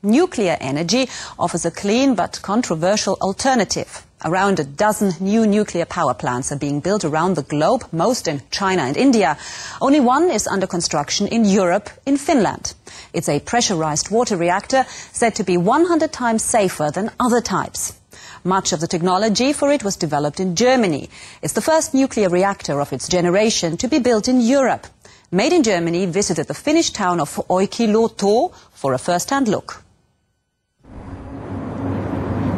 Nuclear energy offers a clean but controversial alternative. Around a dozen new nuclear power plants are being built around the globe, most in China and India. Only one is under construction in Europe, in Finland. It's a pressurized water reactor said to be 100 times safer than other types. Much of the technology for it was developed in Germany. It's the first nuclear reactor of its generation to be built in Europe. Made in Germany visited the Finnish town of Olkiluoto for a first-hand look.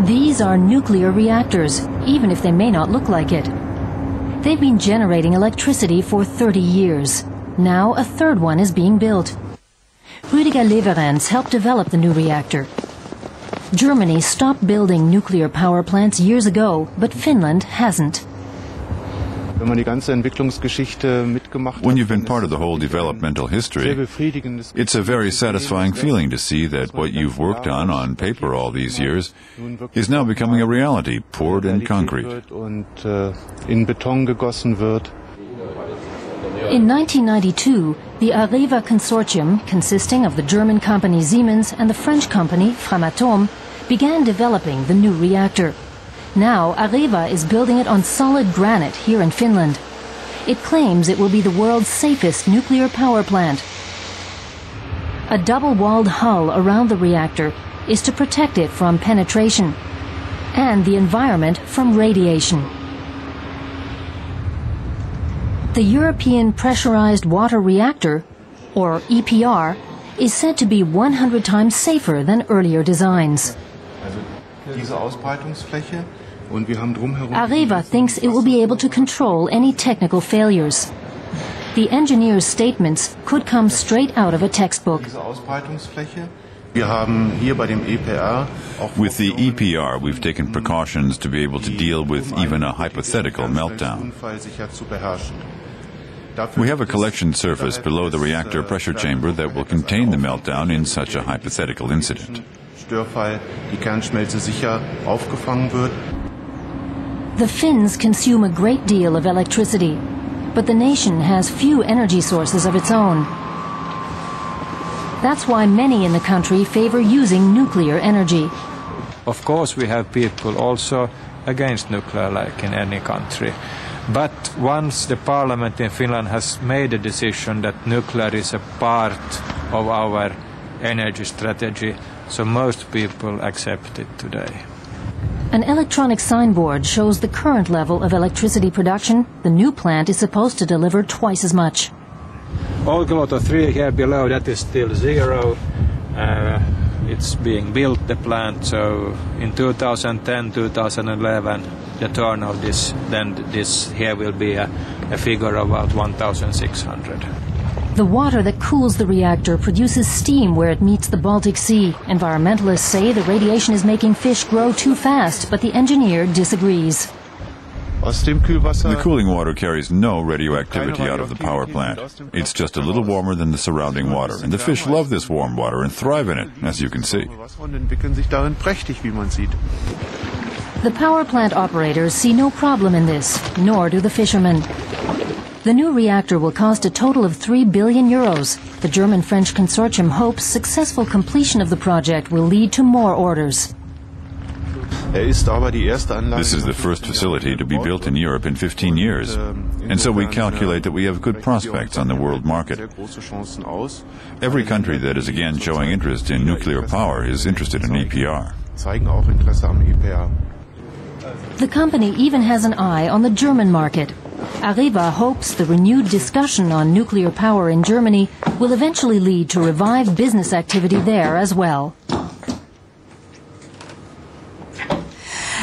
These are nuclear reactors, even if they may not look like it. They've been generating electricity for 30 years. Now a third one is being built. Ruukki helped develop the new reactor. Germany stopped building nuclear power plants years ago, but Finland hasn't. When you've been part of the whole developmental history, it's a very satisfying feeling to see that what you've worked on paper all these years, is now becoming a reality, poured in concrete. In 1992, the Areva consortium, consisting of the German company Siemens and the French company Framatome, began developing the new reactor. Now, Areva is building it on solid granite here in Finland. It claims it will be the world's safest nuclear power plant. A double-walled hull around the reactor is to protect it from penetration and the environment from radiation. The European Pressurized Water Reactor, or EPR, is said to be 100 times safer than earlier designs. Areva thinks it will be able to control any technical failures. The engineer's statements could come straight out of a textbook. With the EPR, we've taken precautions to be able to deal with even a hypothetical meltdown. We have a collection surface below the reactor pressure chamber that will contain the meltdown in such a hypothetical incident. The Finns consume a great deal of electricity, but the nation has few energy sources of its own. That's why many in the country favor using nuclear energy. Of course, we have people also against nuclear, like in any country. But once the parliament in Finland has made a decision that nuclear is a part of our energy strategy, so most people accept it today. An electronic signboard shows the current level of electricity production. The new plant is supposed to deliver twice as much. Olkiluoto 3 here below, that is still zero. It's being built, the plant, so in 2010, 2011, the turn of this, then this here will be a figure of about 1,600. The water that cools the reactor produces steam where it meets the Baltic Sea. Environmentalists say the radiation is making fish grow too fast, but the engineer disagrees. The cooling water carries no radioactivity out of the power plant. It's just a little warmer than the surrounding water, and the fish love this warm water and thrive in it, as you can see. The power plant operators see no problem in this, nor do the fishermen. The new reactor will cost a total of 3 billion euros. The German-French consortium hopes successful completion of the project will lead to more orders. This is the first facility to be built in Europe in 15 years, and so we calculate that we have good prospects on the world market. Every country that is again showing interest in nuclear power is interested in EPR. The company even has an eye on the German market. Areva hopes the renewed discussion on nuclear power in Germany will eventually lead to revived business activity there as well.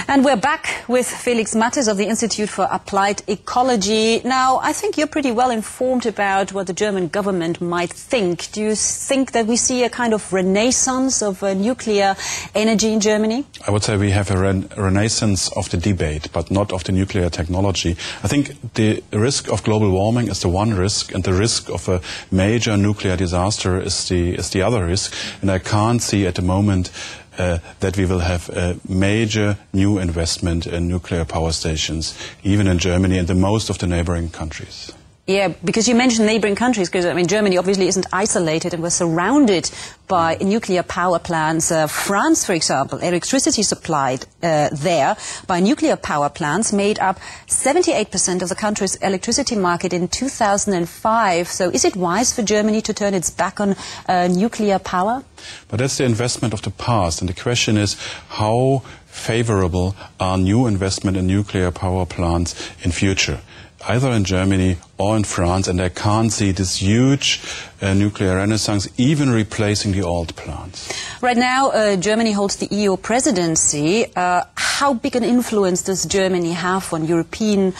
And we're back with Felix Mattes of the Institute for Applied Ecology. Now, I think you're pretty well informed about what the German government might think. Do you think that we see a kind of renaissance of nuclear energy in Germany? I would say we have a renaissance of the debate, but not of the nuclear technology. I think the risk of global warming is the one risk, and the risk of a major nuclear disaster is the other risk. And I can't see at the moment that we will have a major new investment in nuclear power stations, even in Germany and in most of the neighboring countries. Yeah, because you mentioned neighbouring countries, because I mean Germany obviously isn't isolated and we're surrounded by nuclear power plants. France, for example, electricity supplied there by nuclear power plants made up 78% of the country's electricity market in 2005. So is it wise for Germany to turn its back on nuclear power? But that's the investment of the past, and the question is how favorable are new investment in nuclear power plants in future, either in Germany or in France, and I can't see this huge nuclear renaissance even replacing the old plants. Right now, Germany holds the EU presidency. How big an influence does Germany have on European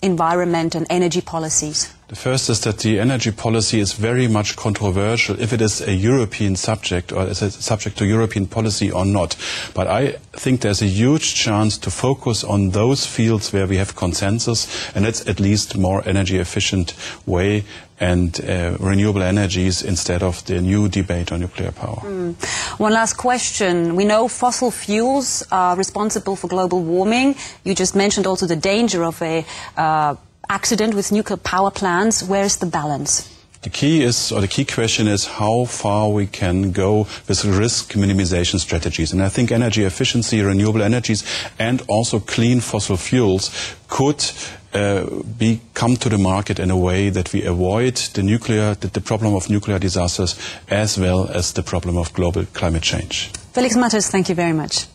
environment and energy policies? The first is that the energy policy is very much controversial if it is a European subject or is it subject to European policy or not. But I think there's a huge chance to focus on those fields where we have consensus, and that's at least more energy efficient way and renewable energies instead of the new debate on nuclear power. One last question. We know fossil fuels are responsible for global warming. You just mentioned also the danger of a accident with nuclear power plants. Where is the balance? The key question is how far we can go with risk minimization strategies. And I think energy efficiency, renewable energies, and also clean fossil fuels could come to the market in a way that we avoid the problem of nuclear disasters as well as the problem of global climate change. Felix Matters, thank you very much.